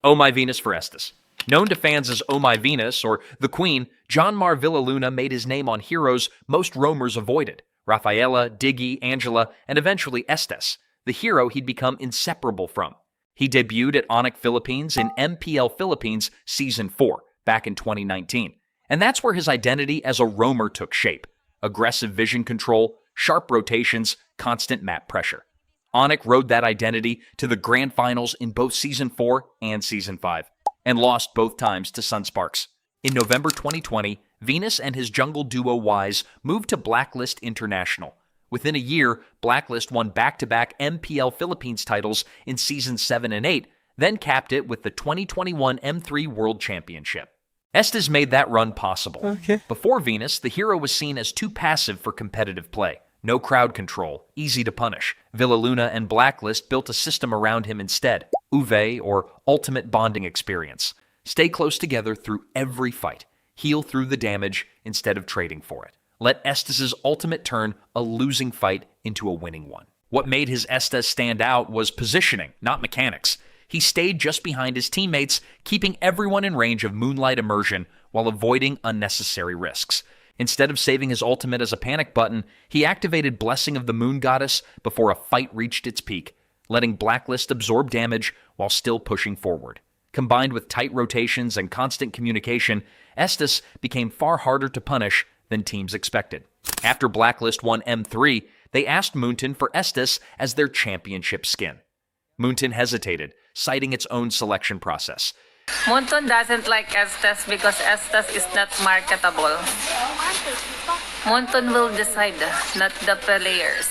Oh My Venus for Estes. Known to fans as Oh My Venus or the Queen, John Mar Villaluna made his name on heroes most roamers avoided: Rafaela, Diggy, Angela, and eventually Estes, the hero he'd become inseparable from. He debuted at Onyx Philippines in MPL Philippines Season 4 back in 2019, and that's where his identity as a roamer took shape: aggressive vision control, sharp rotations, constant map pressure. Onyx rode that identity to the grand finals in both Season 4 and Season 5, and lost both times to Sunsparks. In November 2020, Venus and his jungle duo Wise moved to Blacklist International. Within a year, Blacklist won back-to-back MPL Philippines titles in Seasons 7 and 8, then capped it with the 2021 M3 World Championship. Estes made that run possible. Before Venus, the hero was seen as too passive for competitive play. No crowd control, easy to punish. Villaluna and Blacklist built a system around him instead: UVE, or Ultimate Bonding Experience. Stay close together through every fight. Heal through the damage instead of trading for it. Let Estes' ultimate turn a losing fight into a winning one. What made his Estes stand out was positioning, not mechanics. He stayed just behind his teammates, keeping everyone in range of moonlight immersion while avoiding unnecessary risks. Instead of saving his ultimate as a panic button, he activated Blessing of the Moon Goddess before a fight reached its peak, letting Blacklist absorb damage while still pushing forward. Combined with tight rotations and constant communication, Estes became far harder to punish than teams expected. After Blacklist won M3, they asked Moonton for Estes as their championship skin. Moonton hesitated, citing its own selection process. Moonton doesn't like Estes because Estes is not marketable. Moonton will decide, not the players.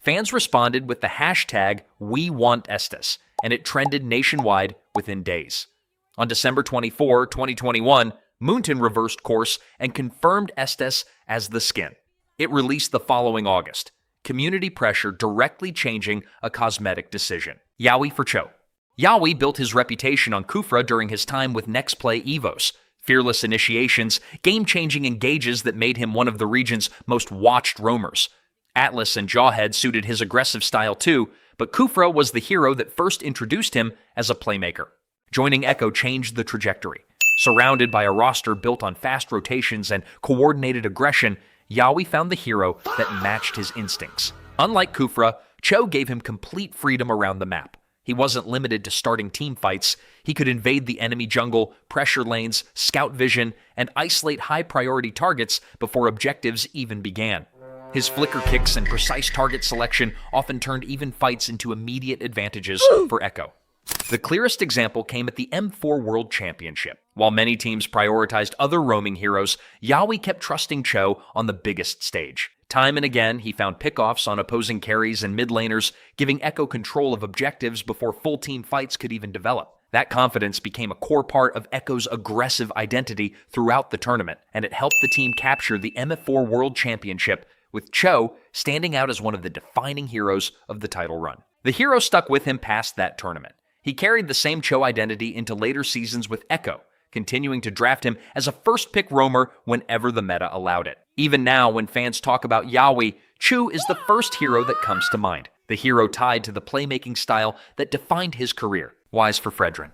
Fans responded with the hashtag #WeWantEstes, and it trended nationwide within days. On December 24, 2021, Moonton reversed course and confirmed Estes as the skin. It released the following August. Community pressure directly changing a cosmetic decision. Yawi for Chou. Yawi built his reputation on Khufra during his time with Next Play Evos. Fearless initiations, game-changing engages that made him one of the region's most watched roamers. Atlas and Jawhead suited his aggressive style too, but Khufra was the hero that first introduced him as a playmaker. Joining Echo changed the trajectory. Surrounded by a roster built on fast rotations and coordinated aggression, Yawi found the hero that matched his instincts. Unlike Khufra, Chou gave him complete freedom around the map. He wasn't limited to starting team fights. He could invade the enemy jungle, pressure lanes, scout vision, and isolate high-priority targets before objectives even began. His flicker kicks and precise target selection often turned even fights into immediate advantages for Echo. The clearest example came at the M4 World Championship. While many teams prioritized other roaming heroes, Yawi kept trusting Chou on the biggest stage. Time and again, he found pickoffs on opposing carries and mid laners, giving Echo control of objectives before full team fights could even develop. That confidence became a core part of Echo's aggressive identity throughout the tournament, and it helped the team capture the MF4 World Championship, with Chou standing out as one of the defining heroes of the title run. The hero stuck with him past that tournament. He carried the same Chou identity into later seasons with Echo, continuing to draft him as a first-pick roamer whenever the meta allowed it. Even now, when fans talk about Yawi, Chou is the first hero that comes to mind, the hero tied to the playmaking style that defined his career. Wise for Fredrinn.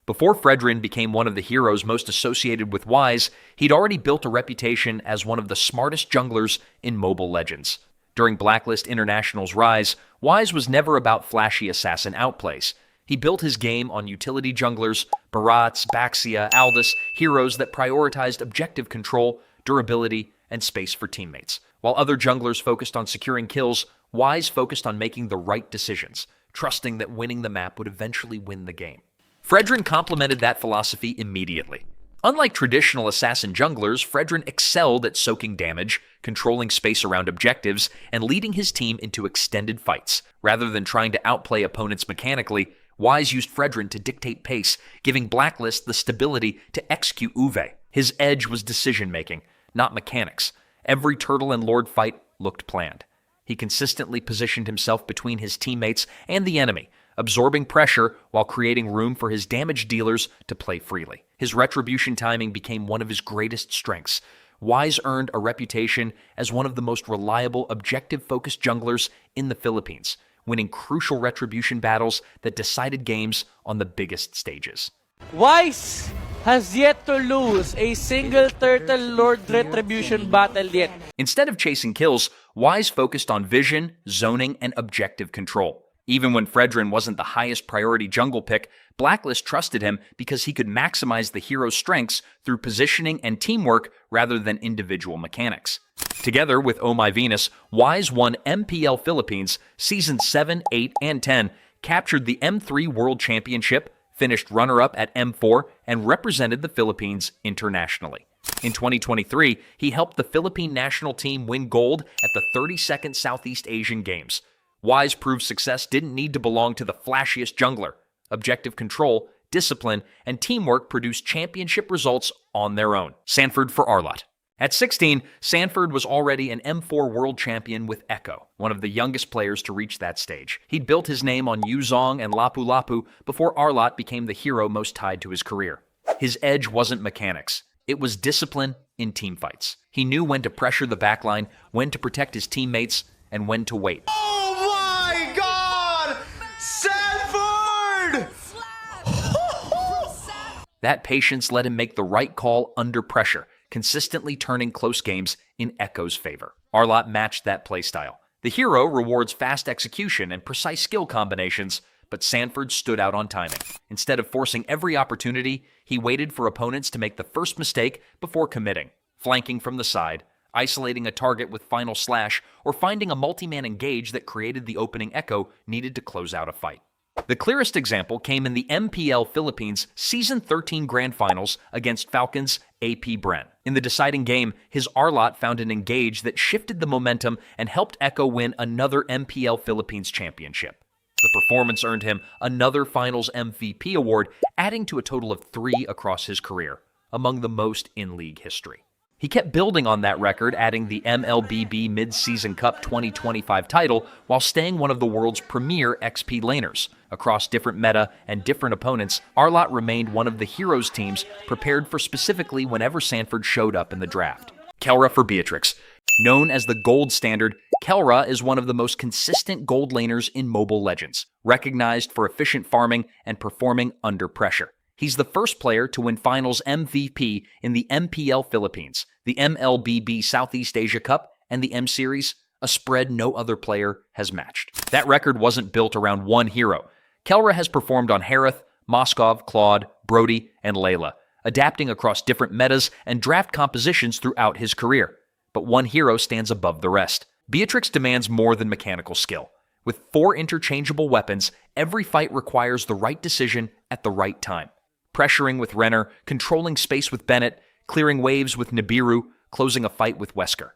Before Fredrinn became one of the heroes most associated with Wise, he'd already built a reputation as one of the smartest junglers in Mobile Legends. During Blacklist International's rise, Wise was never about flashy assassin outplays. He built his game on utility junglers, Barats, Baxia, Aldous, heroes that prioritized objective control, durability, and space for teammates. While other junglers focused on securing kills, Wise focused on making the right decisions, trusting that winning the map would eventually win the game. Fredrinn complemented that philosophy immediately. Unlike traditional assassin junglers, Fredrinn excelled at soaking damage, controlling space around objectives, and leading his team into extended fights. Rather than trying to outplay opponents mechanically, Wise used Fredrinn to dictate pace, giving Blacklist the stability to execute UVE. His edge was decision-making, not mechanics. Every Turtle and Lord fight looked planned. He consistently positioned himself between his teammates and the enemy, absorbing pressure while creating room for his damage dealers to play freely. His retribution timing became one of his greatest strengths. Wise earned a reputation as one of the most reliable, objective-focused junglers in the Philippines, winning crucial retribution battles that decided games on the biggest stages. Wise has yet to lose a single Turtle Lord retribution battle yet. Instead of chasing kills, Wise focused on vision, zoning, and objective control. Even when Fredrinn wasn't the highest priority jungle pick, Blacklist trusted him because he could maximize the hero's strengths through positioning and teamwork rather than individual mechanics. Together with Oh My Venus, Wise won MPL Philippines Seasons 7, 8, and 10, captured the M3 World Championship, finished runner-up at M4, and represented the Philippines internationally. In 2023, he helped the Philippine national team win gold at the 32nd Southeast Asian Games. Wise proved success didn't need to belong to the flashiest jungler. Objective control, discipline, and teamwork produced championship results on their own. Sanford for Arlott. At 16, Sanford was already an M4 world champion with Echo, one of the youngest players to reach that stage. He'd built his name on Yuzong and Lapu Lapu before Arlott became the hero most tied to his career. His edge wasn't mechanics. It was discipline in teamfights. He knew when to pressure the backline, when to protect his teammates, and when to wait. Oh my God! Sanford! That patience let him make the right call under pressure, consistently turning close games in Echo's favor. Arlott matched that playstyle. The hero rewards fast execution and precise skill combinations, but Sanford stood out on timing. Instead of forcing every opportunity, he waited for opponents to make the first mistake before committing, flanking from the side, isolating a target with Final Slash, or finding a multi-man engage that created the opening echo needed to close out a fight. The clearest example came in the MPL Philippines Season 13 Grand Finals against Falcons' AP Bren. In the deciding game, his Arlott found an engage that shifted the momentum and helped Echo win another MPL Philippines championship. The performance earned him another Finals MVP award, adding to a total of 3 across his career, among the most in league history. He kept building on that record, adding the MLBB Mid-Season Cup 2025 title while staying one of the world's premier XP laners. Across different meta and different opponents, Arlott remained one of the heroes teams prepared for specifically whenever Sanford showed up in the draft. Kelra for Beatrix. Known as the gold standard, Kelra is one of the most consistent gold laners in Mobile Legends, recognized for efficient farming and performing under pressure. He's the first player to win Finals MVP in the MPL Philippines, the MLBB Southeast Asia Cup, and the M-Series, a spread no other player has matched. That record wasn't built around one hero. Kelra has performed on Harith, Moskov, Claude, Brody, and Layla, adapting across different metas and draft compositions throughout his career. But one hero stands above the rest. Beatrix demands more than mechanical skill. With 4 interchangeable weapons, every fight requires the right decision at the right time. Pressuring with Renner, controlling space with Bennett, clearing waves with Nibiru, closing a fight with Wesker.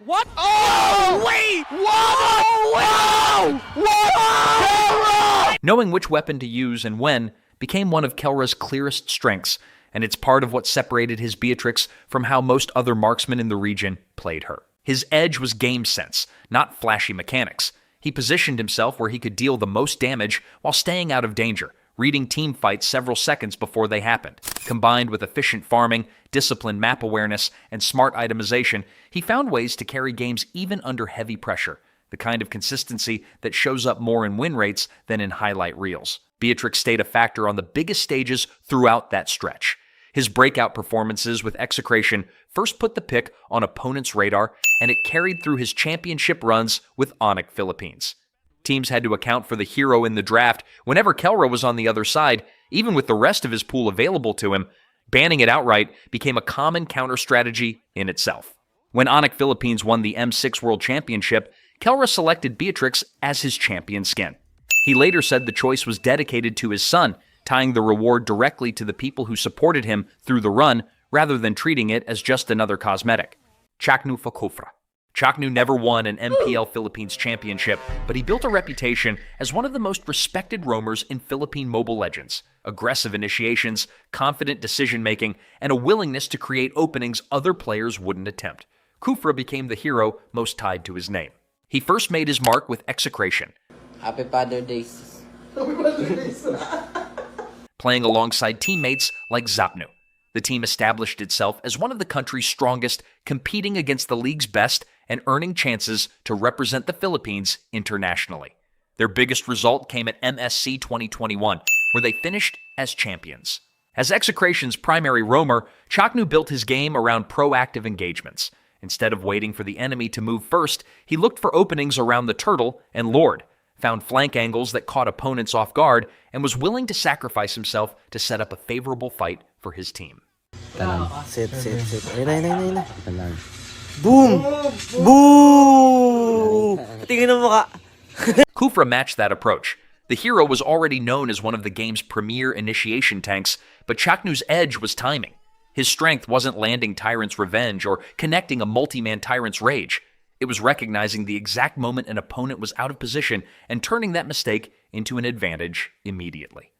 What? Oh, wait! Whoa! Whoa! Knowing which weapon to use and when became one of Kelra's clearest strengths, and it's part of what separated his Beatrix from how most other marksmen in the region played her. His edge was game sense, not flashy mechanics. He positioned himself where he could deal the most damage while staying out of danger, reading team fights several seconds before they happened. Combined with efficient farming, disciplined map awareness, and smart itemization, he found ways to carry games even under heavy pressure, the kind of consistency that shows up more in win rates than in highlight reels. Beatrix stayed a factor on the biggest stages throughout that stretch. His breakout performances with Execration first put the pick on opponents' radar, and it carried through his championship runs with Onyx Philippines. Teams had to account for the hero in the draft whenever Kelra was on the other side, even with the rest of his pool available to him. Banning it outright became a common counter strategy in itself. When Onyx Philippines won the M6 World Championship, Kelra selected Beatrix as his champion skin. He later said the choice was dedicated to his son, tying the reward directly to the people who supported him through the run, rather than treating it as just another cosmetic. Chaknu for Khufra. Chaknu never won an MPL Philippines championship, but he built a reputation as one of the most respected roamers in Philippine Mobile Legends. Aggressive initiations, confident decision-making, and a willingness to create openings other players wouldn't attempt. Khufra became the hero most tied to his name. He first made his mark with Execration. Happy Father's Day. Playing alongside teammates like Zapnu. The team established itself as one of the country's strongest, competing against the league's best and earning chances to represent the Philippines internationally. Their biggest result came at MSC 2021, where they finished as champions. As Execration's primary roamer, Chaknu built his game around proactive engagements. Instead of waiting for the enemy to move first, he looked for openings around the turtle and Lord, found flank angles that caught opponents off guard, and was willing to sacrifice himself to set up a favorable fight for his team. Sit. Ayun na. Boom! Boom! Tingin mo ka. Khufra matched that approach. The hero was already known as one of the game's premier initiation tanks, but Chaknu's edge was timing. His strength wasn't landing Tyrant's Revenge or connecting a multi-man Tyrant's Rage. It was recognizing the exact moment an opponent was out of position and turning that mistake into an advantage immediately.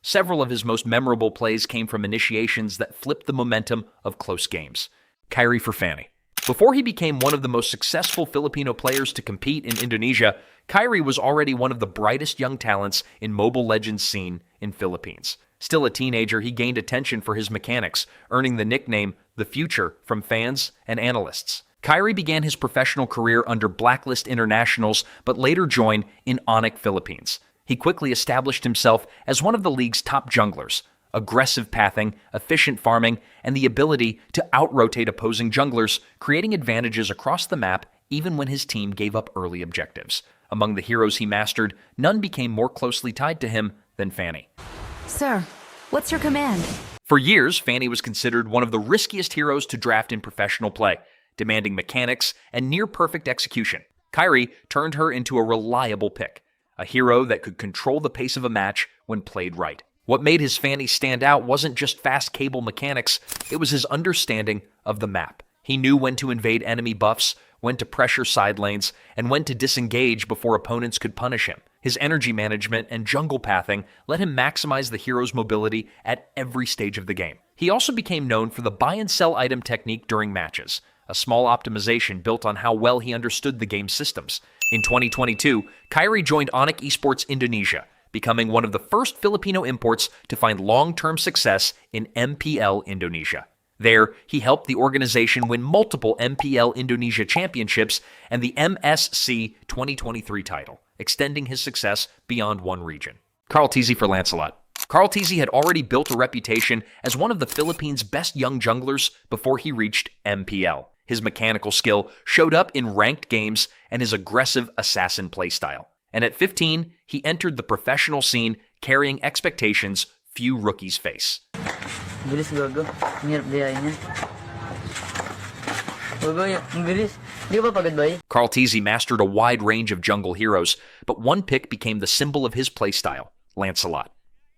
Several of his most memorable plays came from initiations that flipped the momentum of close games. Kairi for Fanny. Before he became one of the most successful Filipino players to compete in Indonesia, Kairi was already one of the brightest young talents in Mobile Legends scene in Philippines. Still a teenager, he gained attention for his mechanics, earning the nickname The Future from fans and analysts. Kairi began his professional career under Blacklist Internationals, but later joined in Onyx Philippines. He quickly established himself as one of the league's top junglers. Aggressive pathing, efficient farming, and the ability to out-rotate opposing junglers, creating advantages across the map even when his team gave up early objectives. Among the heroes he mastered, none became more closely tied to him than Fanny. Sir, what's your command? For years, Fanny was considered one of the riskiest heroes to draft in professional play, demanding mechanics and near-perfect execution. Kairi turned her into a reliable pick, a hero that could control the pace of a match when played right. What made his Fanny stand out wasn't just fast cable mechanics, it was his understanding of the map. He knew when to invade enemy buffs, when to pressure side lanes, and when to disengage before opponents could punish him. His energy management and jungle pathing let him maximize the hero's mobility at every stage of the game. He also became known for the buy and sell item technique during matches, a small optimization built on how well he understood the game's systems. In 2022, Kairi joined Onyx Esports Indonesia, becoming one of the first Filipino imports to find long-term success in MPL Indonesia. There, he helped the organization win multiple MPL Indonesia championships and the MSC 2023 title, extending his success beyond one region. Karltzy for Lancelot. Karltzy had already built a reputation as one of the Philippines' best young junglers before he reached MPL. His mechanical skill showed up in ranked games and his aggressive assassin playstyle. And at 15, he entered the professional scene carrying expectations few rookies face. Bilis gogo. Ang hirap diyain niya. Gogo, ang bilis. Di ka ba pagod, boy? Karltzy mastered a wide range of jungle heroes, but one pick became the symbol of his playstyle, Lancelot.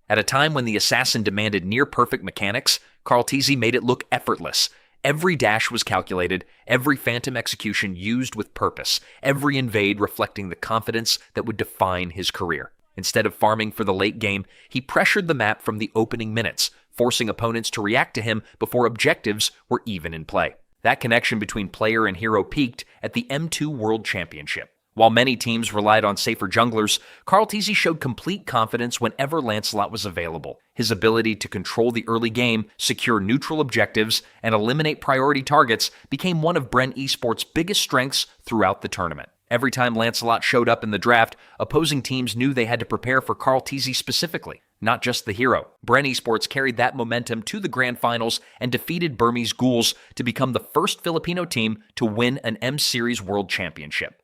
At a time when the assassin demanded near-perfect mechanics, Karltzy made it look effortless. Every dash was calculated, every phantom execution used with purpose, every invade reflecting the confidence that would define his career. Instead of farming for the late game, he pressured the map from the opening minutes, forcing opponents to react to him before objectives were even in play. That connection between player and hero peaked at the M2 World Championship. While many teams relied on safer junglers, Karltzy showed complete confidence whenever Lancelot was available. His ability to control the early game, secure neutral objectives, and eliminate priority targets became one of Bren Esports' biggest strengths throughout the tournament. Every time Lancelot showed up in the draft, opposing teams knew they had to prepare for Karltzy specifically, not just the hero. Bren Esports carried that momentum to the grand finals and defeated Burmese Ghouls to become the first Filipino team to win an M-Series World Championship.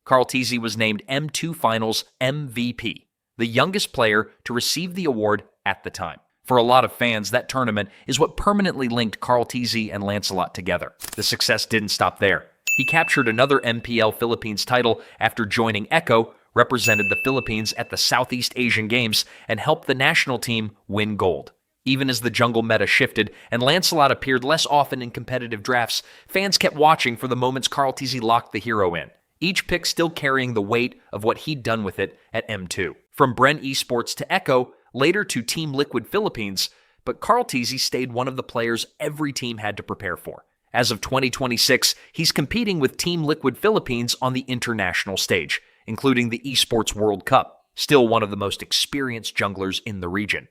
Karltzy was named M2 Finals MVP, the youngest player to receive the award at the time. For a lot of fans, that tournament is what permanently linked Karltzy and Lancelot together. The success didn't stop there. He captured another MPL Philippines title after joining Echo, represented the Philippines at the Southeast Asian Games, and helped the national team win gold. Even as the jungle meta shifted and Lancelot appeared less often in competitive drafts, fans kept watching for the moments Karltzy locked the hero in, each pick still carrying the weight of what he'd done with it at M2. From Bren Esports to Echo, later to Team Liquid Philippines, but Karltzy stayed one of the players every team had to prepare for. As of 2026, he's competing with Team Liquid Philippines on the international stage, including the Esports World Cup, still one of the most experienced junglers in the region.